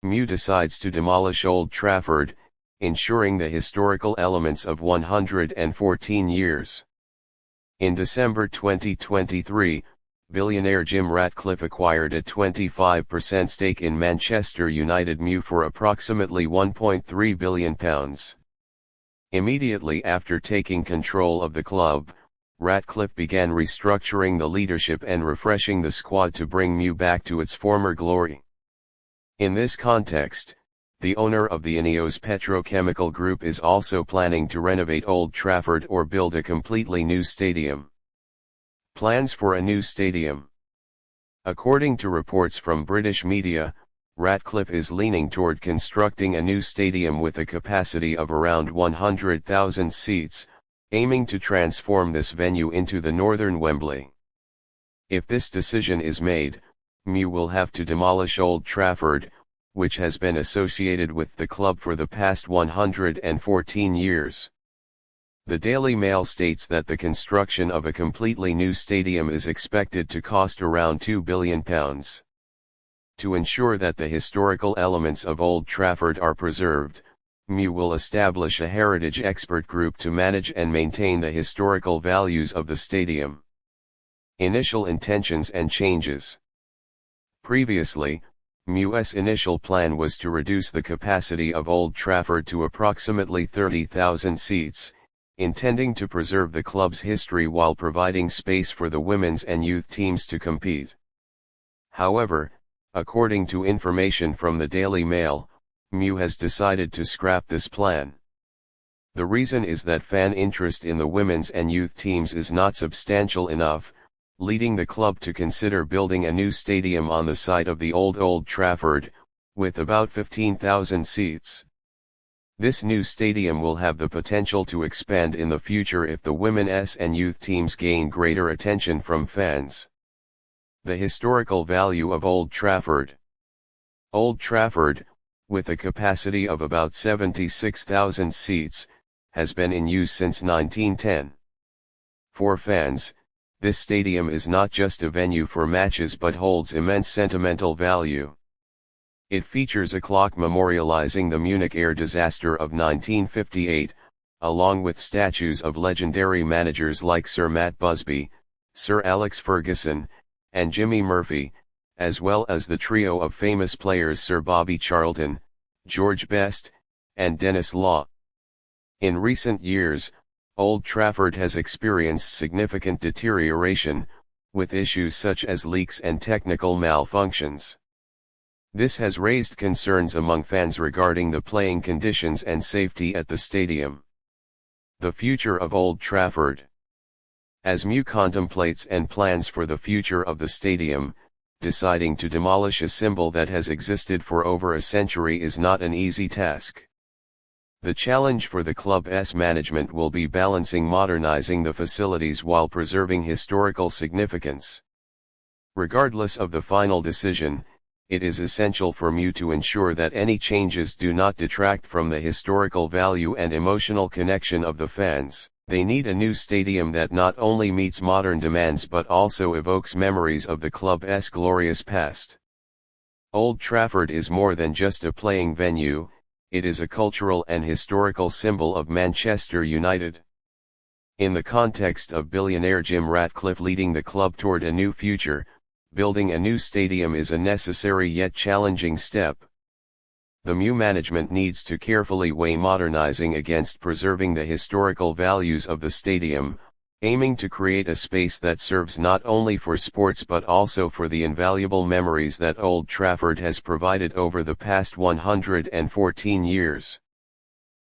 MU decides to demolish Old Trafford, ensuring the historical elements of 114 years. In December 2023, billionaire Jim Ratcliffe acquired a 25% stake in Manchester United MU for approximately £1.3 billion. Immediately after taking control of the club, Ratcliffe began restructuring the leadership and refreshing the squad to bring MU back to its former glory. In this context, the owner of the Ineos Petrochemical Group is also planning to renovate Old Trafford or build a completely new stadium. Plans for a new stadium. According to reports from British media, Ratcliffe is leaning toward constructing a new stadium with a capacity of around 100,000 seats, aiming to transform this venue into the northern Wembley. If this decision is made, MU will have to demolish Old Trafford, which has been associated with the club for the past 114 years. The Daily Mail states that the construction of a completely new stadium is expected to cost around £2 billion. To ensure that the historical elements of Old Trafford are preserved, MU will establish a heritage expert group to manage and maintain the historical values of the stadium. Initial intentions and changes. Previously, MU's initial plan was to reduce the capacity of Old Trafford to approximately 30,000 seats, intending to preserve the club's history while providing space for the women's and youth teams to compete. However, according to information from the Daily Mail, MU has decided to scrap this plan. The reason is that fan interest in the women's and youth teams is not substantial enough, leading the club to consider building a new stadium on the site of the Old Trafford, with about 15,000 seats. This new stadium will have the potential to expand in the future if the women's and youth teams gain greater attention from fans. The historical value of Old Trafford. Old Trafford, with a capacity of about 76,000 seats, has been in use since 1910. For fans, this stadium is not just a venue for matches but holds immense sentimental value. It features a clock memorializing the Munich air disaster of 1958, along with statues of legendary managers like Sir Matt Busby, Sir Alex Ferguson, and Jimmy Murphy, as well as the trio of famous players Sir Bobby Charlton, George Best, and Dennis Law. In recent years, Old Trafford has experienced significant deterioration, with issues such as leaks and technical malfunctions. This has raised concerns among fans regarding the playing conditions and safety at the stadium. The future of Old Trafford. As MU contemplates and plans for the future of the stadium, deciding to demolish a symbol that has existed for over a century is not an easy task. The challenge for the club's management will be balancing modernizing the facilities while preserving historical significance. Regardless of the final decision, it is essential for MU to ensure that any changes do not detract from the historical value and emotional connection of the fans. They need a new stadium that not only meets modern demands but also evokes memories of the club's glorious past. Old Trafford is more than just a playing venue, it is a cultural and historical symbol of Manchester United. In the context of billionaire Jim Ratcliffe leading the club toward a new future, building a new stadium is a necessary yet challenging step. The MU management needs to carefully weigh modernizing against preserving the historical values of the stadium, aiming to create a space that serves not only for sports but also for the invaluable memories that Old Trafford has provided over the past 114 years.